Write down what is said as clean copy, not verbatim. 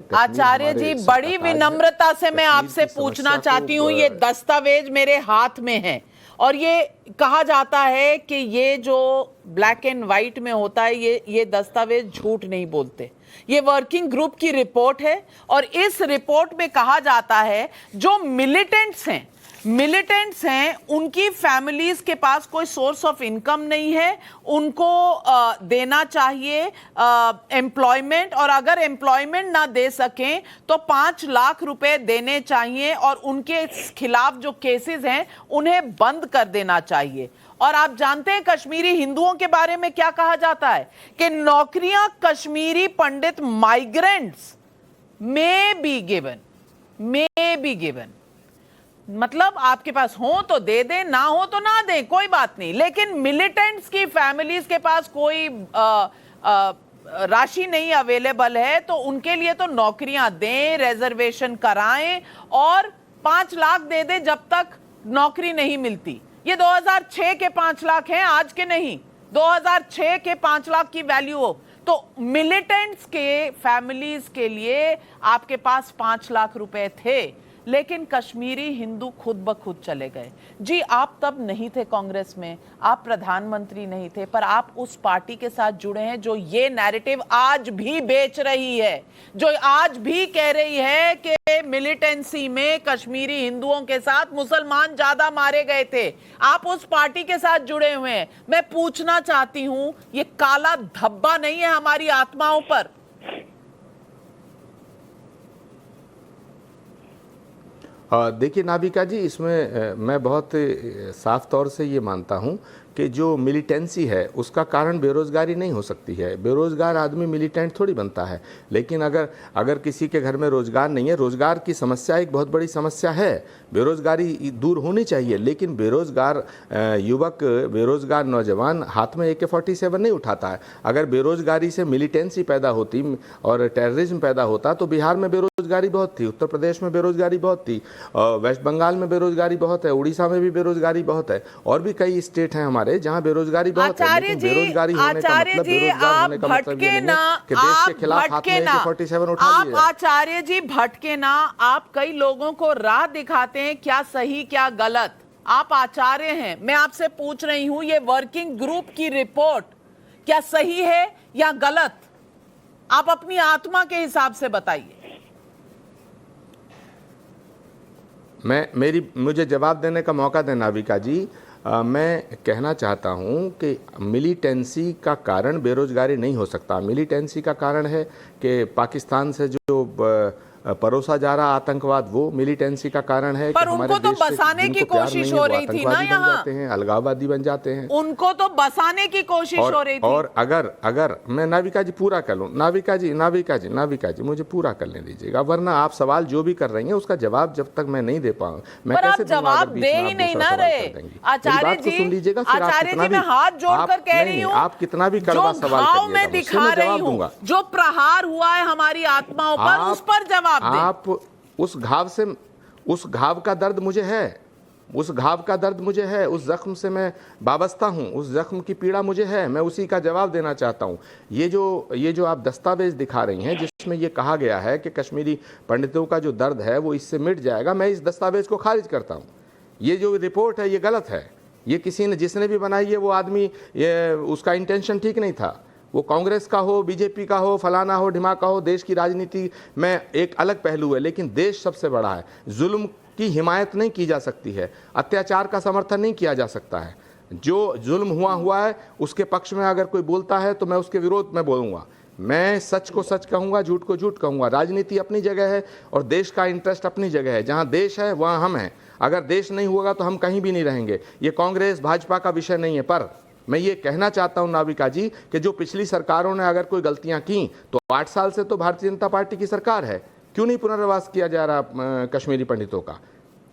आचार्य जी, बड़ी विनम्रता से मैं आपसे पूछना चाहती हूँ, ये दस्तावेज मेरे हाथ में है और ये कहा जाता है कि ये जो ब्लैक एंड व्हाइट में होता है, ये दस्तावेज झूठ नहीं बोलते। ये वर्किंग ग्रुप की रिपोर्ट है और इस रिपोर्ट में कहा जाता है जो मिलिटेंट्स हैं उनकी फैमिलीज के पास कोई सोर्स ऑफ इनकम नहीं है, उनको देना चाहिए एम्प्लॉयमेंट, और अगर एम्प्लॉयमेंट ना दे सकें तो 5 लाख रुपए देने चाहिए और उनके खिलाफ जो केसेस हैं उन्हें बंद कर देना चाहिए। और आप जानते हैं कश्मीरी हिंदुओं के बारे में क्या कहा जाता है कि नौकरियां कश्मीरी पंडित माइग्रेंट्स में बी गिवन, मतलब आपके पास हो तो दे दें, ना हो तो ना दें, कोई बात नहीं, लेकिन मिलिटेंट्स की फैमिलीज के पास कोई राशि नहीं अवेलेबल है तो उनके लिए तो नौकरियां दें, रिजर्वेशन कराएं और 5 लाख दे दें जब तक नौकरी नहीं मिलती। ये 2006 के 5 लाख हैं, आज के नहीं, 2006 के 5 लाख की वैल्यू हो तो मिलिटेंट्स के फैमिलीज के लिए आपके पास 5 लाख रुपए थे, लेकिन कश्मीरी हिंदू खुद ब खुद चले गए। जी, आप तब नहीं थे कांग्रेस में, आप प्रधानमंत्री नहीं थे, पर आप उस पार्टी के साथ जुड़े हैं जो ये नैरेटिव आज भी बेच रही है, जो आज भी कह रही है कि मिलिटेंसी में कश्मीरी हिंदुओं के साथ मुसलमान ज्यादा मारे गए थे। आप उस पार्टी के साथ जुड़े हुए हैं। मैं पूछना चाहती हूं, ये काला धब्बा नहीं है हमारी आत्माओं पर? देखिए नाबिका जी, इसमें मैं बहुत साफ तौर से ये मानता हूँ कि जो मिलिटेंसी है उसका कारण बेरोज़गारी नहीं हो सकती है। बेरोज़गार आदमी मिलिटेंट थोड़ी बनता है। लेकिन अगर किसी के घर में रोज़गार नहीं है, रोज़गार की समस्या एक बहुत बड़ी समस्या है, बेरोज़गारी दूर होनी चाहिए, लेकिन बेरोज़गार युवक, बेरोज़गार नौजवान हाथ में AK-47 नहीं उठाता है। अगर बेरोज़गारी से मिलिटेंसी पैदा होती और टेररिज्म पैदा होता तो बिहार में बेरोज़गारी बहुत थी, उत्तर प्रदेश में बेरोज़गारी बहुत थी, वेस्ट बंगाल में बेरोज़गारी बहुत है, उड़ीसा में भी बेरोज़गारी बहुत है, और भी कई स्टेट हैं हमारे जहां बेरोजगारी बहुत है। लेकिन बेरोजगारी होने का मतलब, बेरोजगार होने का मतलब ये नहीं है कि देश के खिलाफ हाथ में AK-47 उठा लिया जाए। आचार्य जी, भटके ना, आप कई लोगों को राह दिखाते हैं क्या सही क्या गलत। आप आचार्य हैं, मैं आपसे पूछ रही हूं ये वर्किंग ग्रुप की रिपोर्ट क्या सही है या गलत? आप अपनी आत्मा के हिसाब से बताइए। मुझे जवाब देने का मौका दें नाविका जी। मैं कहना चाहता हूं कि मिलिटेंसी का कारण बेरोजगारी नहीं हो सकता। मिलिटेंसी का कारण है कि पाकिस्तान से जो परोसा जा रहा आतंकवाद, वो मिलिटेंसी का कारण है। पर उनको तो बसाने की कोशिश हो रही थी ना, यहाँ जाते हैं, अलगाववादी बन जाते हैं, उनको तो बसाने की कोशिश हो रही थी। और अगर मैं नाविका जी पूरा कर लूं, नाविका जी मुझे पूरा करने दीजिएगा, वरना आप सवाल जो भी कर रही हैं उसका जवाब जब तक मैं नहीं दे पाऊँ, मैं कैसे जवाब दे ही नहीं ना रहे। आचार्य जी, सुन लीजिएगा, आचार्य जी, मैं हाथ जोड़कर कह रही हूँ, आप कितना भी कड़वा सवाल मैं दिखा रही हूँ, जो प्रहार हुआ है हमारी आत्माओं पर, उस पर जवाब आप उस घाव का दर्द मुझे है, उस घाव का दर्द मुझे है, उस जख्म से मैं वाबस्ता हूं, उस जख्म की पीड़ा मुझे है, मैं उसी का जवाब देना चाहता हूं। ये जो आप दस्तावेज दिखा रही हैं जिसमें ये कहा गया है कि कश्मीरी पंडितों का जो दर्द है वो इससे मिट जाएगा, मैं इस दस्तावेज को खारिज करता हूं। ये जो रिपोर्ट है ये गलत है। ये जिसने भी बनाई है वो आदमी, उसका इंटेंशन ठीक नहीं था। वो कांग्रेस का हो, बीजेपी का हो, फलाना हो, ढिमाका हो, देश की राजनीति में एक अलग पहलू है, लेकिन देश सबसे बड़ा है। जुल्म की हिमायत नहीं की जा सकती है, अत्याचार का समर्थन नहीं किया जा सकता है। जो जुल्म हुआ है उसके पक्ष में अगर कोई बोलता है तो मैं उसके विरोध में बोलूँगा। मैं सच को सच कहूँगा, झूठ को झूठ कहूँगा। राजनीति अपनी जगह है और देश का इंटरेस्ट अपनी जगह है। जहाँ देश है वहाँ हम हैं। अगर देश नहीं होगा तो हम कहीं भी नहीं रहेंगे। ये कांग्रेस भाजपा का विषय नहीं है। पर मैं ये कहना चाहता हूं नाविका जी कि जो पिछली सरकारों ने अगर कोई गलतियां की तो 8 साल से तो भारतीय जनता पार्टी की सरकार है, क्यों नहीं पुनर्वास किया जा रहा कश्मीरी पंडितों का?